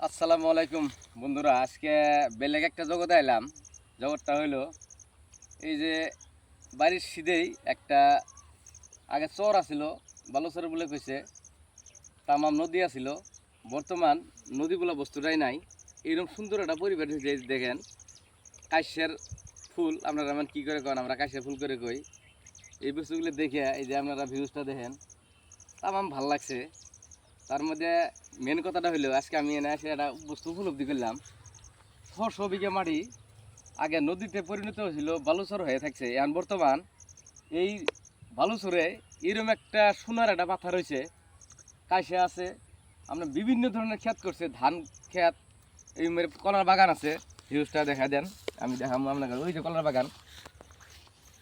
আসসালামু আলাইকুম বন্ধুরা, আজকে বেলেগ একটা জগতে এলাম। জগৎটা হইলো এই যে বাড়ির সিধেই একটা আগে চর আছিল, বালুচর বলে কইছে, তামাম নদী আছিল। বর্তমান নদীগুলো বস্তুটাই নাই। এইরকম সুন্দর একটা পরিবেশ হয়েছে। দেখেন কাশের ফুল, আপনারা মানে কী করে কন, আমরা কাশের ফুল করে কই। এই বস্তুগুলো দেখে এই যে আপনারা ভিউজটা দেখেন, তামাম ভাল লাগছে। তার মধ্যে মেন কথাটা হইলো আজকে আমি এনে এসে একটা বস্তু উপলব্ধি করলাম। 600 বিঘা মাটি আগে নদীতে পরিণত হয়েছিল, বালুচর হয়ে থাকছে। এখন বর্তমান এই বালুচরে এরকম একটা সোনার একটা পাথর রয়েছে, কাশে আছে। আমরা বিভিন্ন ধরনের ক্ষেত করছে, ধান ক্ষেত, এই কলার বাগান আছে। ভিউজটা দেখা দেন, আমি দেখাবো আপনাকে। ওই যে কলার বাগান,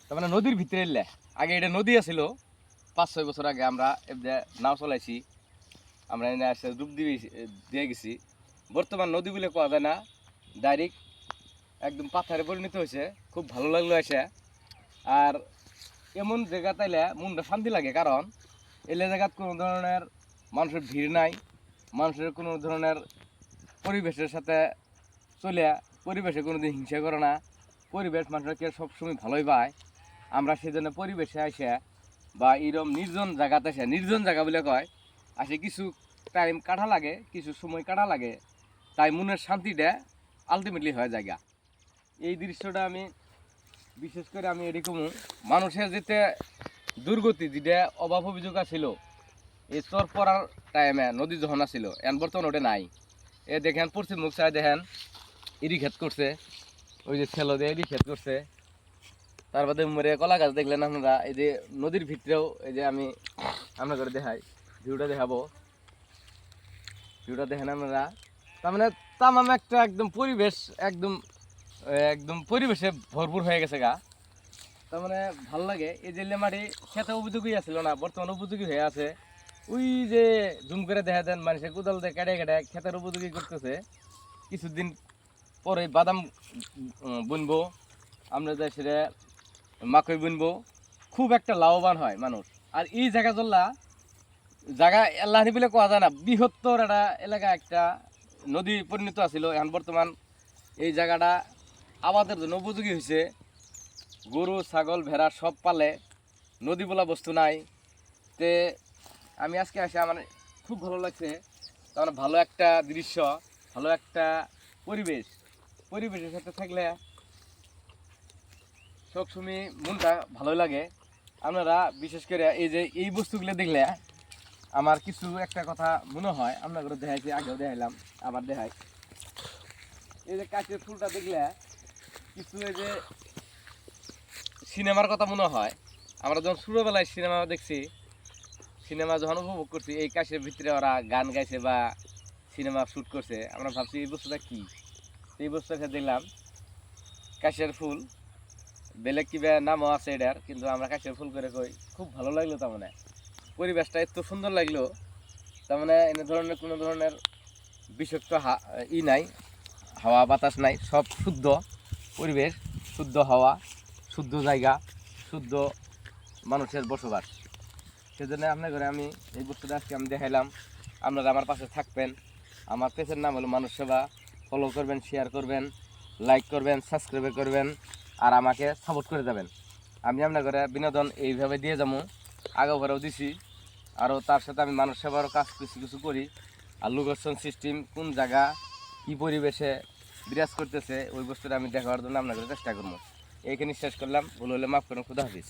তার মানে নদীর ভিতরে এলে আগে এটা নদী আছিল। 5-6 বছর আগে আমরা নাও চলাইছি, আমরা এনে আসে ডুব দিয়ে গেছি। বর্তমান নদী বলে কোয়া যায় না, ডাইরেক্ট একদম পাথারে পরিণত হয়েছে। খুব ভালো লাগলো এসে। আর এমন জায়গা তাইলে মনটা শান্তি লাগে, কারণ এলে জায়গাত কোনো ধরনের মানুষের ভিড় নাই, মানুষের কোনো ধরনের পরিবেশের সাথে চলে, পরিবেশে কোনো দিন হিংসা করে না। পরিবেশ মানুষকে সবসময় ভালোই পায়। আমরা সেই জন্য পরিবেশে আসে বা এরকম নির্জন জায়গাতে আসে, নির্জন জায়গা বলে কয়, আসে কিছু টাইম কাটা লাগে, কিছু সময় কাটা লাগে, তাই মনের শান্তিটা আলটিমেটলি হয় জায়গা। এই দৃশ্যটা আমি বিশেষ করে আমি এরকম মানুষের যেতে দুর্গতি যেটা অভাব অভিযোগ ছিল এই চর পড়ার টাইমে, নদী যখন ছিল, এখন বর্তমানে ওটা নাই। এ দেখেন পশ্চিম মুখ সাইড দেখেন ইরি ক্ষেত করছে, ওই যে ছেলো দিয়ে ইরি ক্ষেত করছে। তার বাদে মরে কলা গাছ দেখলেন আপনারা। এই যে নদীর ভিতরেও এই যে আমি আপনার করে দেখাই, ভিউটা দেখাবো, ভিউটা দেখেন আপনারা। তার মানে তামাম একটা একদম পরিবেশ, একদম একদম পরিবেশে ভরপুর হয়ে গেছে গা। তার মানে ভাল লাগে। এই যে মাটি খেতে উপযোগী আছিল না, বর্তমানে উপযোগী হয়ে আছে। ওই যে জুম করে দেখা দেন, মানুষের কোদাল দিয়ে কেটে কেটে খেতের উপযোগী করতেছে। কিছুদিন পরে বাদাম বুনবো, আমরা যাই সেটা মাকই বুনবো। খুব একটা লাভবান হয় মানুষ। আর এই জায়গা জল্লা জায়গা আল্লাহ বলে কোয়া যায় না, বৃহত্তর একটা এলাকা, একটা নদী পরিণত আছিল। এখন বর্তমান এই জায়গাটা আবাদের জন্য উপযোগী হয়েছে। গরু ছাগল ভেড়া সব পালে, নদী বলা বস্তু নাই। তে আমি আজকে আসে আমার খুব ভালো লাগছে। তার ভালো একটা দৃশ্য, ভালো একটা পরিবেশ, পরিবেশের সাথে থাকলে সবসময় মনটা ভালোই লাগে। আপনারা বিশেষ করে এই যে এই বস্তুগুলো দেখলে আমার কিছু একটা কথা মনে হয়। আপনাদের দেখাইছি, আগেও দেখাইলাম, আবার দেখাই। এই যে কাশের ফুলটা দেখলে কিছু এই যে সিনেমার কথা মনে হয়। আমরা যখন ছোটোবেলায় সিনেমা দেখছি, সিনেমা যখন উপভোগ করছি, এই কাশের ভিতরে ওরা গান গাইছে বা সিনেমা শ্যুট করছে, আমরা ভাবছি এই বস্তুটা কী। এই বস্তুটা দেখলাম কাশের ফুল, বেলেগ কিবা নামও আছে এটার, কিন্তু আমরা কাশের ফুল করে কই। খুব ভালো লাগলো। তার মানে পরিবেশটা এত সুন্দর লাগলো। তার মানে এনে ধরনের কোনো ধরনের বিষাক্ত নাই, হাওয়া বাতাস নাই, সব শুদ্ধ পরিবেশ, শুদ্ধ হাওয়া, শুদ্ধ জায়গা, শুদ্ধ মানুষের বসবাস। সেজন্য আপনার ঘরে আমি এই বস্তুটা আজকে আমি দেখাইলাম। আপনারা আমার পাশে থাকবেন। আমার পেজের নাম হলো মানুষ সেবা। ফলো করবেন, শেয়ার করবেন, লাইক করবেন, সাবস্ক্রাইব করবেন, আর আমাকে সাপোর্ট করে যাবেন। আমি আপনার ঘরে বিনোদন এইভাবে দিয়ে যাবো, আগেও ঘরেও দিছি। আরও তার সাথে আমি মানুষ সেবারও কাজ কিছু কিছু করি। আর লোকেশন সিস্টেম কোন জায়গা কী পরিবেশে বিরাজ করতেছে, ওই বস্তুটা আমি দেখার জন্য আপনার চেষ্টা করবো। এইখানে শেষ করলাম, ভুল হলে মাফ করুন। খুদা হাফিজ।